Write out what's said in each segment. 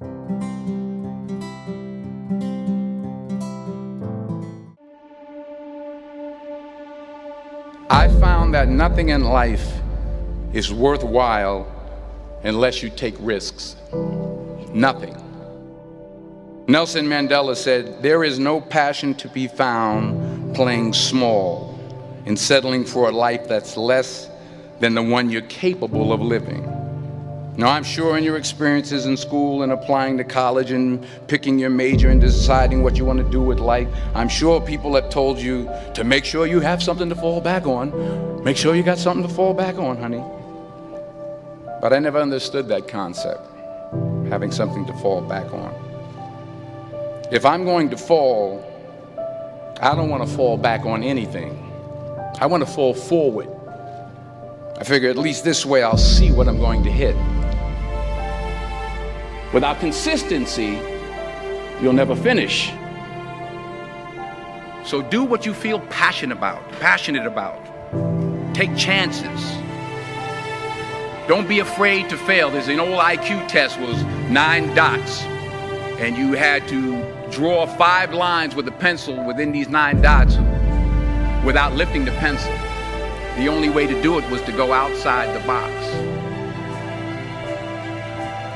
I found that nothing in life is worthwhile unless you take risks. Nothing. Nelson Mandela said, "There is no passion to be found playing small and settling for a life that's less than the one you're capable of living." Now, I'm sure in your experiences in school and applying to college and picking your major and deciding what you want to do with life, I'm sure people have told you to make sure you have something to fall back on. Make sure you got something to fall back on, honey. But I never understood that concept, having something to fall back on. If I'm going to fall, I don't want to fall back on anything. I want to fall forward. I figure at least this way I'll see what I'm going to hit. Without consistency, you'll never finish. So do what you feel passionate about. Take chances. Don't be afraid to fail. There's an old IQ test, was 9 dots, and you had to draw 5 lines with a pencil within these 9 dots without lifting the pencil. The only way to do it was to go outside the box.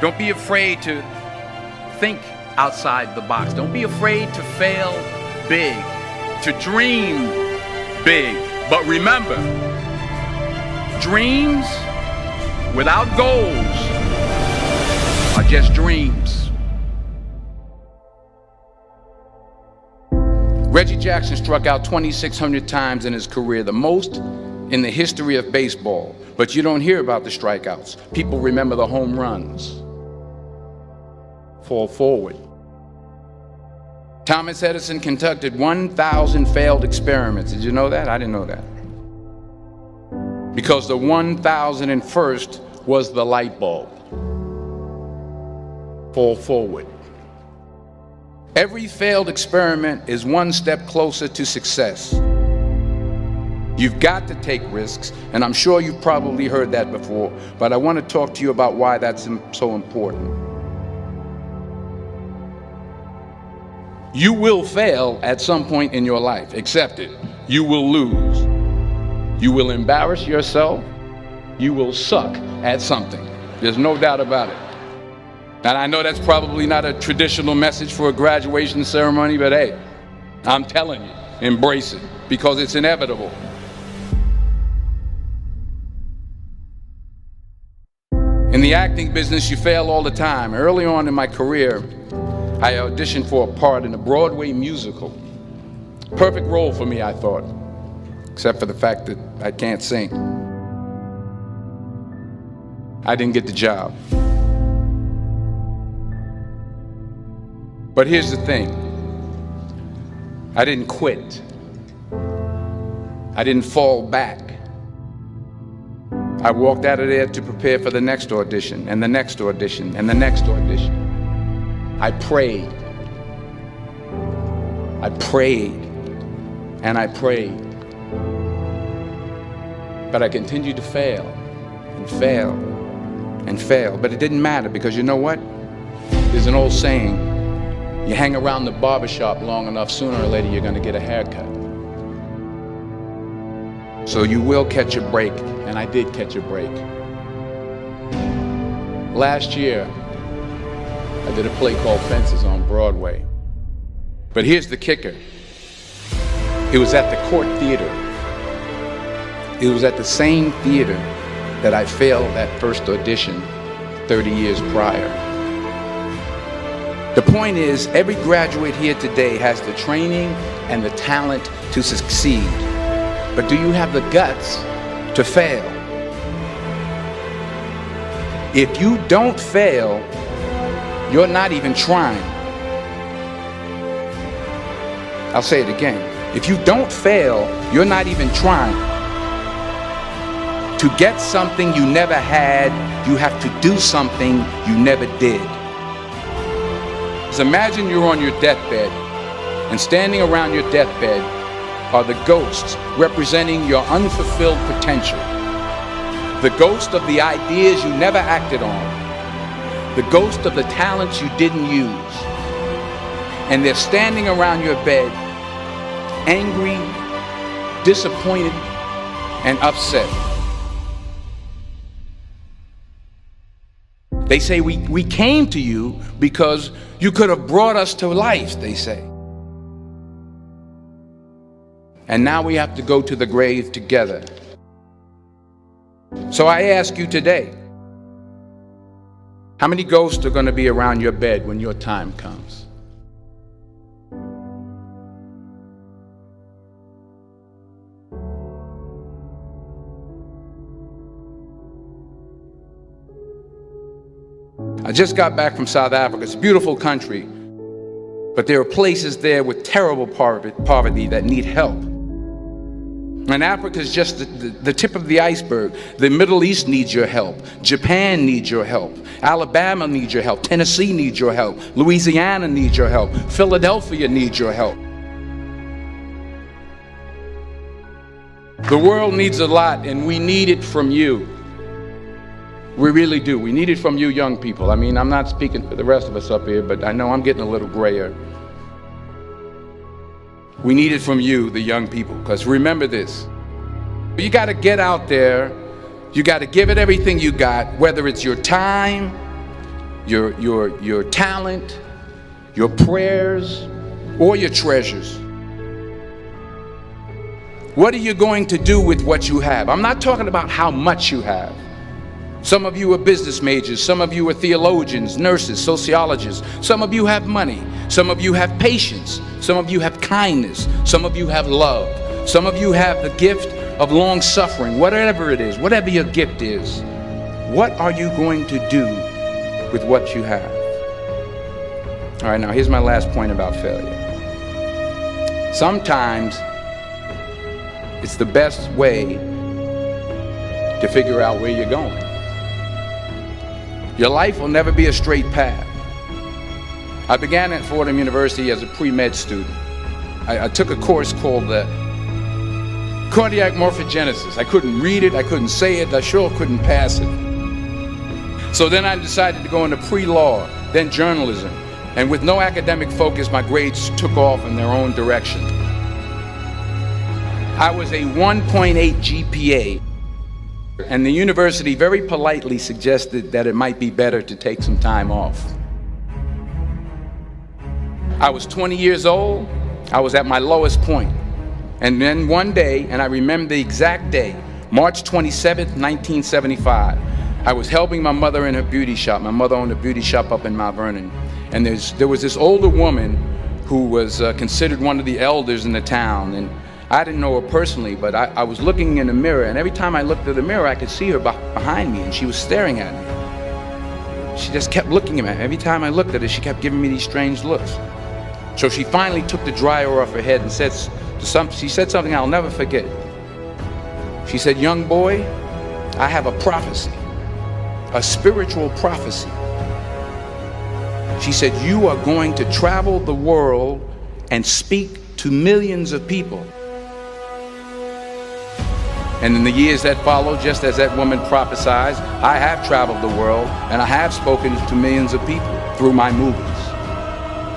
Don't be afraid to think outside the box. Don't be afraid to fail big, to dream big. But remember, dreams without goals are just dreams. Reggie Jackson struck out 2,600 times in his career, the most in the history of baseball. But you don't hear about the strikeouts. People remember the home runs. Fall forward. Thomas Edison conducted 1,000 failed experiments. Did you know that? I didn't know that. Because the 1,001st was the light bulb. Fall forward. Every failed experiment is one step closer to success. You've got to take risks, and I'm sure you've probably heard that before, but I want to talk to you about why that's so important. You will fail at some point in your life. Accept it. You will lose. You will embarrass yourself. You will suck at something. There's no doubt about it. And I know that's probably not a traditional message for a graduation ceremony, but hey, I'm telling you, embrace it, because it's inevitable. In the acting business, you fail all the time. Early on in my career, I auditioned for a part in a Broadway musical. Perfect role for me, I thought, except for the fact that I can't sing. I didn't get the job. But here's the thing. I didn't quit. I didn't fall back. I walked out of there to prepare for the next audition, and the next audition, and the next audition. I prayed. I prayed. And I prayed. But I continued to fail and fail and fail. But it didn't matter, because you know what? There's an old saying, you hang around the barbershop long enough, sooner or later you're going to get a haircut. So you will catch a break, and I did catch a break. Last year, I did a play called Fences on Broadway. But here's the kicker. It was at the Court Theater. It was at the same theater that I failed that first audition 30 years prior. The point is, every graduate here today has the training and the talent to succeed. But do you have the guts to fail? If you don't fail, you're not even trying. I'll say it again. If you don't fail, you're not even trying. To get something you never had, you have to do something you never did. So imagine you're on your deathbed, and standing around your deathbed are the ghosts representing your the ghost of the ideas you never acted on, the ghost of the talents you didn't use. And they're standing around your bed, angry, disappointed, and upset. They say, we came to you because you could have brought us to life, they say. And now we have to go to the grave together. So I ask you today, how many ghosts are going to be around your bed when your time comes? I just got back from South Africa. It's a beautiful country, but there are places there with terrible poverty that need help. And Africa is just the tip of the iceberg. The Middle East needs your help. Japan needs your help. Alabama needs your help. Tennessee needs your help. Louisiana needs your help. Philadelphia needs your help. The world needs a lot, and we need it from you. We really do. We need it from you young people. I mean, I'm not speaking for the rest of us up here, but I know I'm getting a little grayer. We need it from you, the young people, because remember this. You got to get out there. You got to give it everything you got, whether it's your time, your talent, your prayers, or your treasures. What are you going to do with what you have? I'm not talking about how much you have. Some of you are business majors, some of you are theologians, nurses, sociologists. Some of you have money, some of you have patience, some of you have kindness, some of you have love, some of you have the gift of long suffering. Whatever it is, whatever your gift is, what are you going to do with what you have? All right, now here's my last point about failure. Sometimes it's the best way to figure out where you're going. Your life will never be a straight path. I began at Fordham University as a pre-med student. I took a course called the cardiac morphogenesis. I couldn't read it, I couldn't say it, I sure couldn't pass it. So then I decided to go into pre-law, then journalism. And with no academic focus, my grades took off in their own direction. I was a 1.8 GPA. And the university very politely suggested that it might be better to take some time off. I was 20 years old. I was at my lowest point. And then one day, and I remember the exact day, March 27th, 1975, I was helping my mother in her beauty shop. My mother owned a beauty shop up in Mount Vernon. And there was this older woman who was considered one of the elders in the town. And I didn't know her personally, but I was looking in the mirror, and every time I looked at the mirror, I could see her behind me, and she was staring at me. She just kept looking at me. Every time I looked at her, she kept giving me these strange looks. So she finally took the dryer off her head and she said something I'll never forget. She said, "Young boy, I have a prophecy, a spiritual prophecy." She said, "You are going to travel the world and speak to millions of people." And in the years that followed, just as that woman prophesied, I have traveled the world and I have spoken to millions of people through my movies.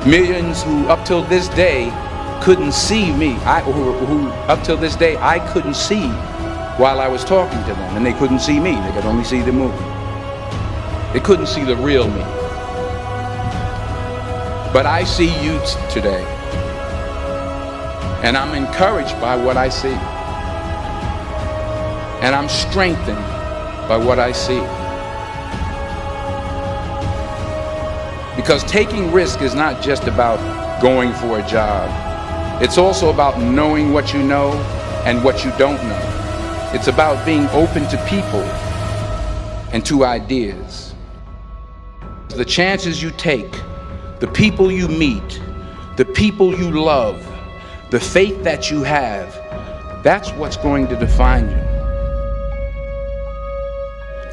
Millions who up till this day couldn't see me, who up till this day I couldn't see while I was talking to them, and they couldn't see me, they could only see the movie. They couldn't see the real me. But I see you today, and I'm encouraged by what I see. And I'm strengthened by what I see. Because taking risk is not just about going for a job. It's also about knowing what you know and what you don't know. It's about being open to people and to ideas. The chances you take, the people you meet, the people you love, the faith that you have, that's what's going to define you.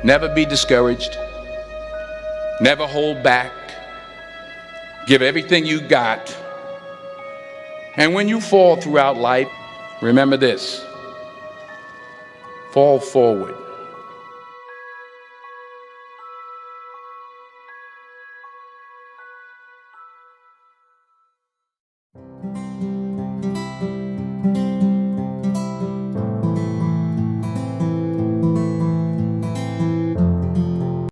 Never be discouraged. Never hold back. Give everything you got. And when you fall throughout life, remember this: fall forward.